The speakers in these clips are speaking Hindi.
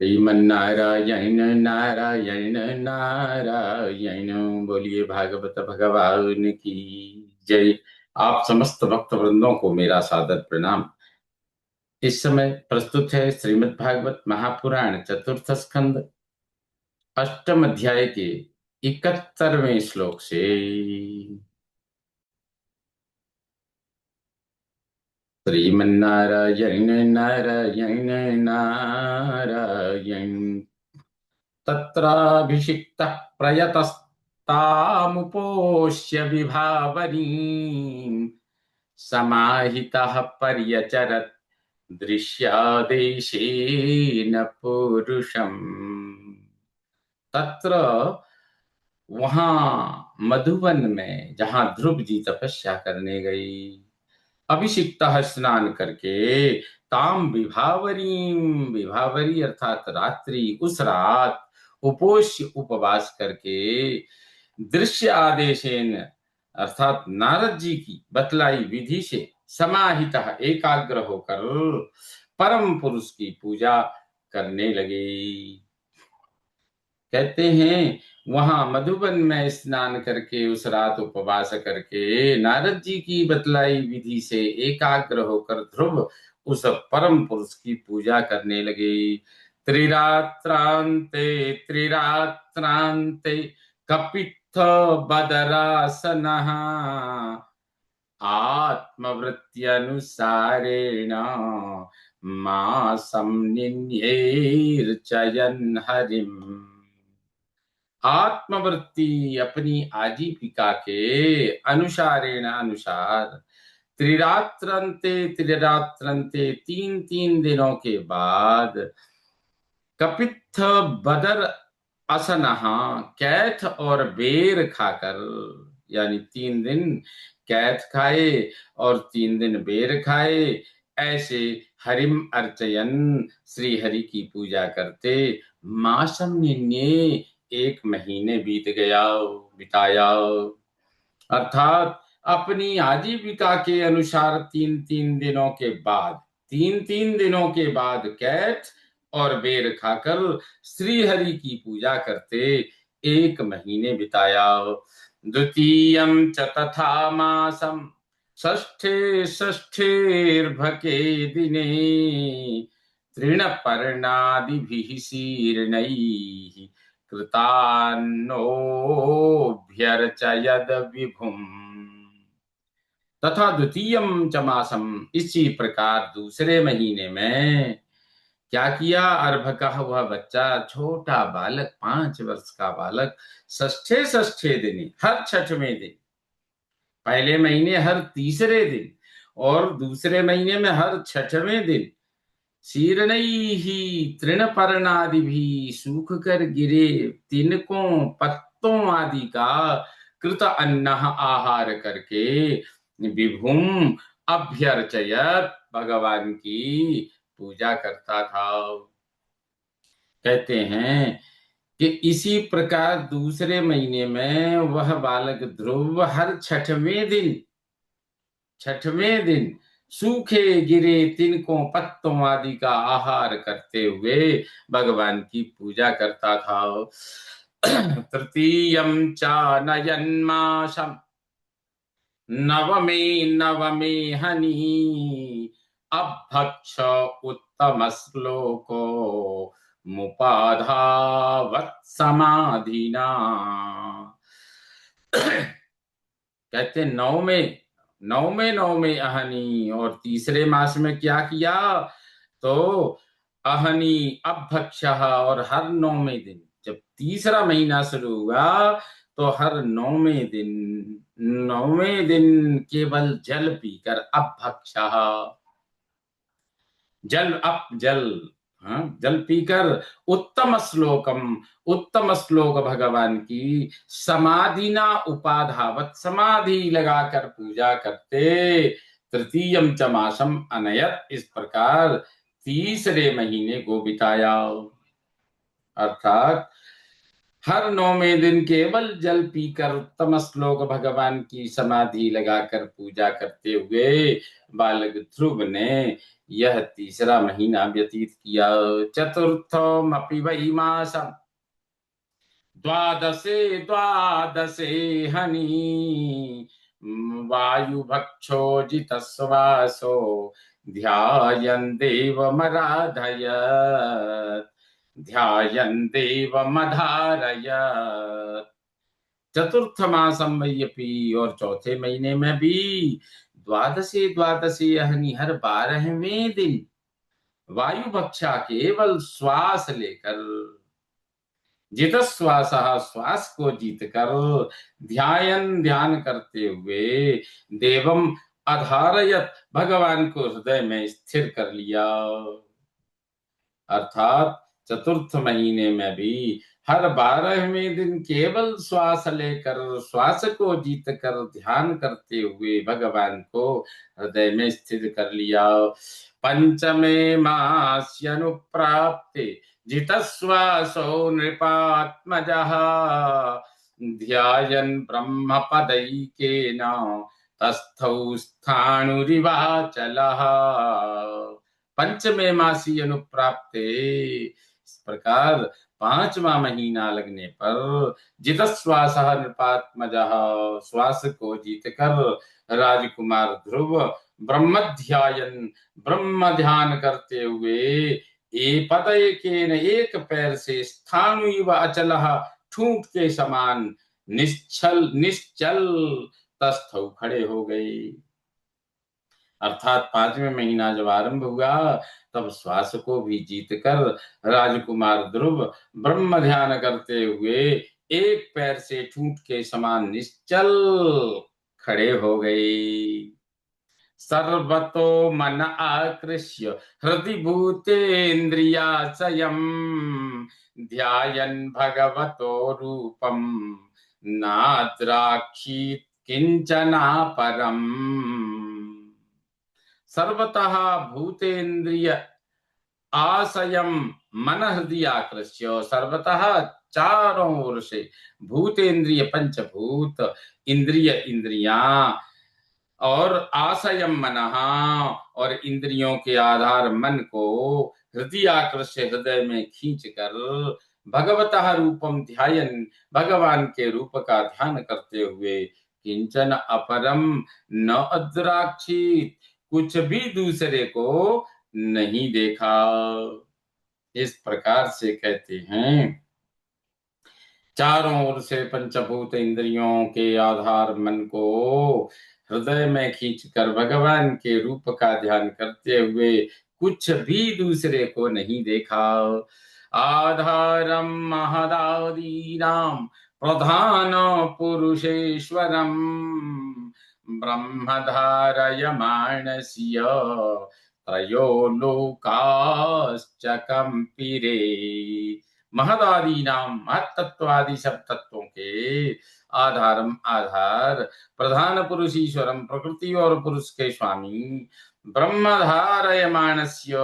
श्रीमन्नारायण नारायण नारायण। बोलिए भागवत भगवान की जय। आप समस्त भक्त वृंदों को मेरा सादर प्रणाम। इस समय प्रस्तुत है श्रीमद् भागवत महापुराण चतुर्थ स्कंद अष्टम अध्याय के 71वें श्लोक से। श्रीमन्नारायण नारायण नारायण। तत्राभिषिक्तः प्रयतस्तामुपोष्य विभावरीम् समाहितः पर्यचरत् दृश्यादेशेन पुरुषम्। तत्र वहां मधुवन में जहां ध्रुव जी तपस्या करने गई, अभिषिक्त स्नान करके ताम विभावरीम, विभावरी अर्थात रात्रि, उस रात उपोष्य उपवास करके दृश्य आदेशेन अर्थात नारद जी की बतलाई विधि से समाहित एकाग्र होकर परम पुरुष की पूजा करने लगे। कहते हैं वहां मधुबन में स्नान करके उस रात उपवास करके नारद जी की बतलाई विधि से एकाग्र होकर ध्रुव उस परम पुरुष की पूजा करने लगे। त्रिरात्रांते त्रिरात्रांते कपित्थ बदरासनः आत्मवृत्त्यनुसारेण मासं निन्यैर्चयन् हरिम्। आत्मवृत्ति अपनी आजीविका के अनुसारेण अनुसार त्रिरात्रंते त्रिरात्रंते तीन तीन दिनों के बाद कपित्थ बदर असनहा कैथ और बेर खाकर, यानी 3 दिन कैथ खाए और 3 दिन बेर खाए, ऐसे हरिम अर्चयन श्री हरि की पूजा करते मासम निन्ये 1 महीने बीत गया, बिताया। अर्थात अपनी आजीविका के अनुसार 3 3 दिनों के बाद, 3 3 दिनों के बाद कैथ और बेर खाकर श्री हरि की पूजा करते 1 महीने बिताया। द्वितीयं च तथा मासम षष्ठे षष्ठेर्भके दिने तृणपर्णादिभिः शीर्णैः कृतान्नोऽभ्यर्चयद विभुम्। तथा द्वितीयम च मासम, इसी प्रकार दूसरे महीने में क्या किया, अर्भकः वह बच्चा, छोटा बालक, 5 वर्ष का बालक, षष्ठे षष्ठे दिन, हर छठवें दिन, पहले महीने हर तीसरे दिन और दूसरे महीने में हर छठवें दिन, शीर्णैहि तृणपर्णादि भी, सूख कर गिरे तिनकों पत्तों आदि का कृत अन्न आहार करके विभुम अभ्यर्चयत, भगवान की पूजा करता था। कहते हैं कि इसी प्रकार दूसरे महीने में वह बालक ध्रुव हर छठवें दिन सूखे गिरे तिनकों पत्तों आदि का आहार करते हुए भगवान की पूजा करता था। तृतीयं च नयन्मासम नवमे नवमे हनि अभक्ष उत्तम श्लोको मुपाधावत् समाधिना। कहते नौ में अहनी, और तीसरे मास में क्या किया, तो अहनी अभक्ष, और हर 9वें दिन, जब तीसरा महीना शुरू हुआ तो हर 9वें दिन केवल जल पीकर, अभक्ष जल, हाँ, जल पीकर, उत्तम श्लोक भगवान की समाधिना उपाधावत, समाधि लगाकर पूजा करते। तृतीयम च मासम अनयत, इस प्रकार तीसरे महीने को बिताया। अर्थात हर 9वें दिन केवल जल पीकर उत्तम श्लोक भगवान की समाधि लगाकर पूजा करते हुए बालक ध्रुव ने यह तीसरा महीना व्यतीत किया। चतुर्थमपि वै मासम् द्वादशे द्वादशे हनि वायुभक्षोजितश्वासो ध्यायन् देवमराधयत् ध्यायन् देवमधारयत्। चतुर्थ मासम मय्यपि, और चौथे महीने में भी द्वादशे द्वादशे हनि, हर 12वें दिन वायु भक्षा केवल श्वास लेकर, जित श्वास, श्वास को जीत कर, ध्यान करते हुए, देवम अधारयत, भगवान को हृदय में स्थिर कर लिया। अर्थात चतुर्थ महीने में भी हर 12वें दिन केवल श्वास लेकर, श्वास को जीत कर, ध्यान करते हुए भगवान को हृदय में स्थिर कर लिया। पंचमे मास्यनुप्राप्ते जितश्वासो नृपात्मजः ध्यायन् ब्रह्मपदैकेन तस्थौ स्थाणुरिवाचलः। पंचमे मासी अनुप्राप्ते, इस प्रकार 5वां महीना लगने पर, जित श्वास नृपात्मजः, श्वास को जीत कर राजकुमार ध्रुव ब्रह्मध्यायन, ब्रह्म ध्यान करते हुए, पदयकेन, एक पैर से, स्थाणुइव अचलः, ठूंठ के समान, निश्चल तस्थौ, खड़े हो गए। अर्थात 5वें महीना जब आरंभ हुआ, तब श्वास को भी जीत कर राजकुमार ध्रुव ब्रह्म ध्यान करते हुए एक पैर से ठूंठ के समान निश्चल खड़े हो गए। सर्वतो मन आकृष्य हृदि भूतेन्द्रियाश्रयम् ध्यायन् भगवतो रूपम् नाद्राक्षीत् किंचनापरम्। सर्वतः भूतेन्द्रिय आशयम मन हृदय आकृष्य, सर्वतः चारों ओर से, भूतेन्द्रिय पंचभूत, इंद्रिय इंद्रियां, और आशयम मनः, और इंद्रियों के आधार मन को, हृदय आकृष्य, हृदय में खींच कर, भगवतः रूपम ध्यायन, भगवान के रूप का ध्यान करते हुए, किंचन अपरम न अद्राक्षित, कुछ भी दूसरे को नहीं देखा। इस प्रकार से कहते हैं, चारों ओर से पंचभूत इंद्रियों के आधार मन को हृदय में खींचकर भगवान के रूप का ध्यान करते हुए कुछ भी दूसरे को नहीं देखा। आधारम महदादीनाम प्रधान पुरुषेश्वरम ब्रह्मधारयमाणस्य त्रयो लोकाश्च कंपिरे। महदादि नाम, महत्त्वादि सब तत्वों के आधारम, आधार, प्रधान पुरुष ईश्वरम, प्रकृति और पुरुष के स्वामी, ब्रह्मधारयमाणस्य,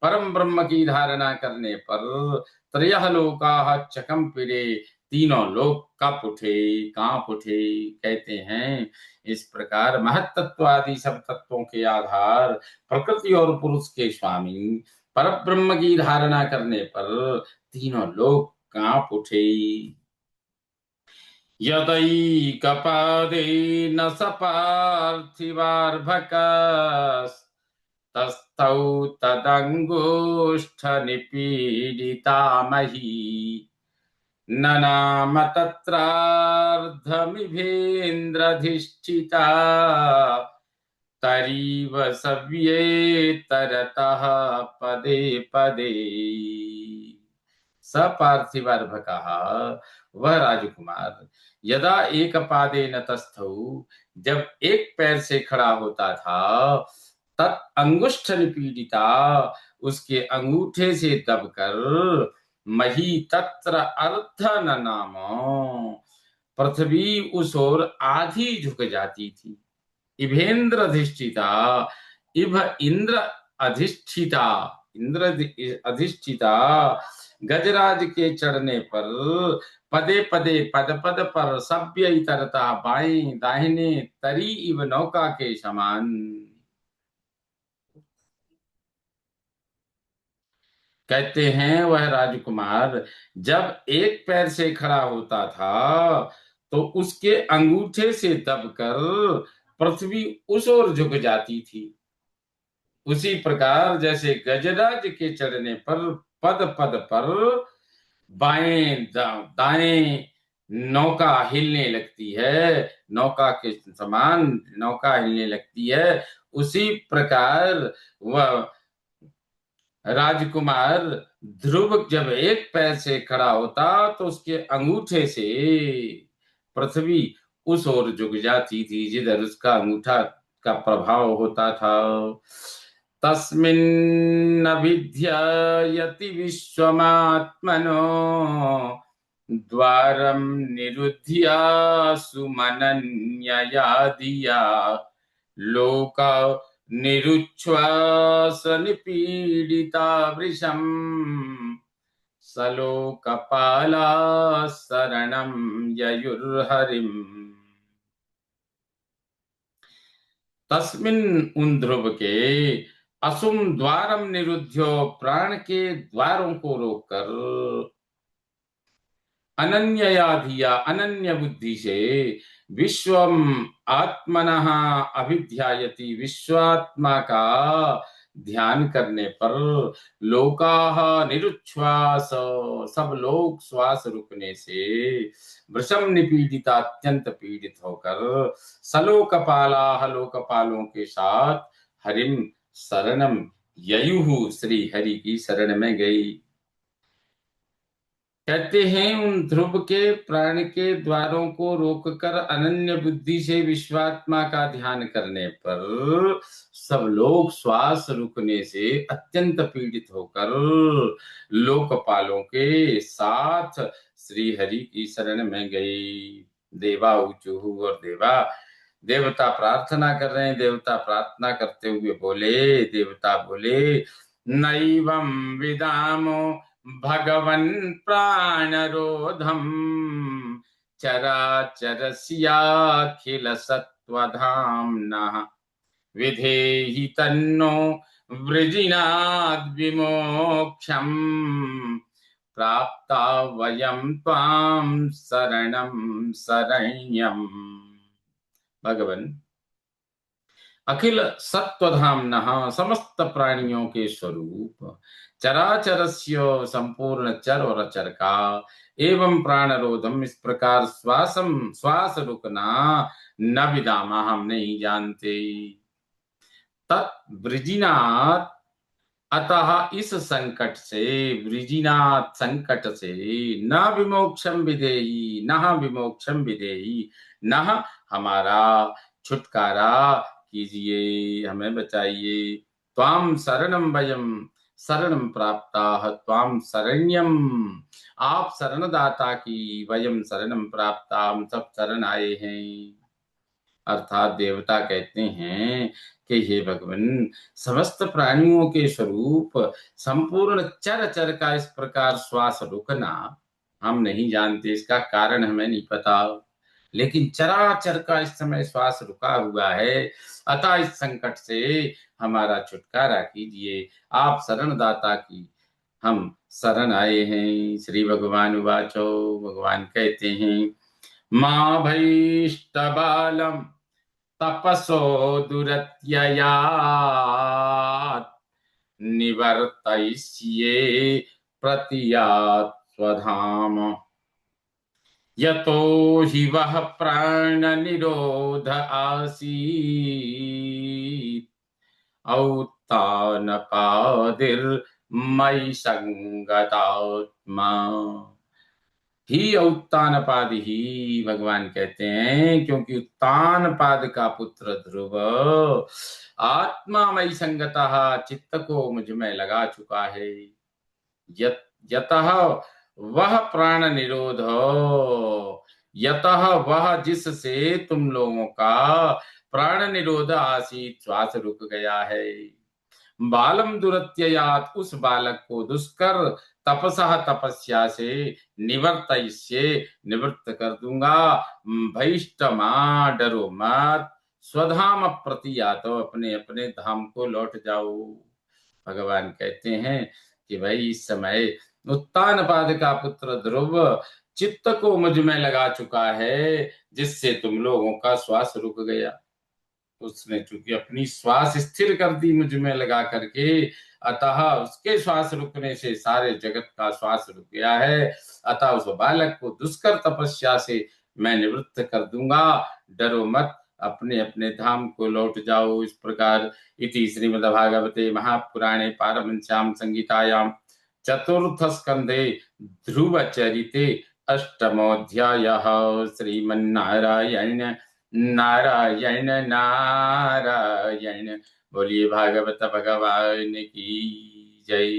परम ब्रह्म की धारणा करने पर, त्रयः लोकाः च कंपिरे, तीनों लोक कांप उठे, कांप उठे, कहते हैं। इस प्रकार महत्त्वादि सब तत्वों के आधार, प्रकृति और पुरुष के स्वामी, परब्रह्म की धारणा करने पर तीनों लोग कांप उठे। यदैकपादेन स पार्थिवार्भकस्तस्थौ तदङ्गुष्ठनिपीडितामही न नाम तत्रार्धमिभेन्द्रधिष्ठिता तरीव सव्येतरतः पदे पदे। सपार्थिवार्भकः, वह राजकुमार, यदा एक पादे न तस्थौ, जब एक पैर से खड़ा होता था, तत् अंगुष्ठ निपीडिता, उसके अंगूठे से दबकर, मही तत्र अर्ध न नाम, पृथ्वी उस ओर आधी झुक जाती थी। इभेन्द्र अधिष्ठिता, इभ इंद्र अधिष्ठिता, इंद्र अधिष्ठिता, गजराज के चढ़ने पर, पदे पदे, पद पद पर, सभ्य इतरता, बाएं दाहिने, तरी इव नौका के समान। कहते हैं वह राजकुमार जब एक पैर से खड़ा होता था तो उसके अंगूठे से दबकर पृथ्वी उस ओर झुक जाती थी। उसी प्रकार जैसे गजराज के चढ़ने पर पद पद पर दाएं नौका हिलने लगती है, नौका के समान नौका हिलने लगती है, उसी प्रकार वह राजकुमार ध्रुव जब एक पैर से खड़ा होता तो उसके अंगूठे से पृथ्वी उस ओर झुक जाती थी जिधर उसका अंगूठा का प्रभाव होता था। तस्मिन् विद्ययति विश्वमात्मनो द्वारं निरुध्य सुमनन्यया धिया लोक निरुच्छ्वास निपीडिता वृशम् सलोकपाला शरणं ययुर्हरिम्। तस्मिन उन ध्रुव के असुम द्वारम निरुध्यो प्राण के द्वारों को रोककर अनन्यया धिया अनन्य बुद्धि से विश्वम आत्मनः अभिध्यायति विश्वात्मा का ध्यान करने पर लोकाः निरुच्छ्वास सब लोग श्वास रुकने से वृषम निपीडिता अत्यंत पीड़ित होकर सलोकपालाः लोकपालों के साथ हरिम शरणम ययुहु श्री हरि की शरण में गई। कहते हैं उन ध्रुव के प्राण के द्वारों को रोककर अनन्य बुद्धि से विश्वात्मा का ध्यान करने पर सब लोग श्वास रुकने से अत्यंत पीड़ित होकर लोकपालों के साथ श्री हरि की शरण में गई। देवा ऊचुहु और देवता प्रार्थना कर रहे हैं। देवता प्रार्थना करते हुए बोले, देवता बोले नैवं विदामो भगवन् प्राणरोधम् चराचरस्याखिल सत्त्वधाम्नः विधेहि तन्नो वृजिनाद् विमोक्षम् प्राप्ता वयं त्वां शरणं शरण्यम्। भगवन् अखिल सत्वधाम्नः समस्त प्राणियों के स्वरूप, चराचरस्य संपूर्ण चर और अचर का, एवं प्राणरोधम इस प्रकार श्वास रुकना न विदामा हम नहीं जानते। तत् वृजिनात् अतः इस संकट से, वृजिनात् संकट से, न विमोक्षम विदेही न विमोक्षम विदेही न हमारा छुटकारा कीजिए, हमें बचाइए। त्वाम शरणम वयम शरणम प्राप्ताः त्वाम शरण्यम आप शरणदाता की, वयम शरणम प्राप्ता हम सब शरण आए हैं। अर्थात देवता कहते हैं कि हे भगवान, समस्त प्राणियों के स्वरूप संपूर्ण चर चर का इस प्रकार श्वास रुकना हम नहीं जानते, इसका कारण हमें नहीं पता, लेकिन चराचर का इस समय श्वास रुका हुआ है। अतः इस संकट से हमारा छुटकारा कीजिए, आप शरणदाता की हम शरण आए हैं। श्री भगवान उवाचो, भगवान कहते हैं मां भैष्टबालम तपसो दुरत्ययात् निवर्तयिष्ये प्रतियात् स्वधाम यतो हि वः प्राण निरोध आसीत् औत्तानपादिर्मयि संगतात्मा। ही उत्तानपाद ही, भगवान कहते हैं क्योंकि उत्तानपाद का पुत्र ध्रुव आत्मामयी संगतः चित्त को मुझ में लगा चुका है। यतः वह प्राण निरोध, यतः वह जिससे तुम लोगों का प्राण निरोध आसीत श्वास रुक गया है। बालम दुरत्ययात उस बालक को दुष्कर तपसः तपस्या से निवर्तयिष्ये निवृत्त कर दूंगा। भैष्टमा डरो मत, स्वधाम प्रति यातो अपने अपने धाम को लौट जाओ। भगवान कहते हैं कि भाई इस समय उत्तानपाद का पुत्र ध्रुव चित्त को मुझ में लगा चुका है, जिससे तुम लोगों का श्वास रुक गया। उसने चूंकि अपनी श्वास स्थिर कर दी मुझ में लगा करके, अतः उसके श्वास रुकने से सारे जगत का श्वास रुक गया है। अतः उस बालक को दुष्कर तपस्या से मैं निवृत्त कर दूंगा, डरो मत, अपने अपने धाम को लौट जाओ। इस प्रकार इति श्रीमद्भागवते महापुराणे पारमहंस्यां संहितायां चतुर्थ स्कंधे ध्रुव चरिते अष्टमोऽध्यायः। श्रीमन्नारायण नारायण नारायण। बोलिए भागवत भगवान की जय।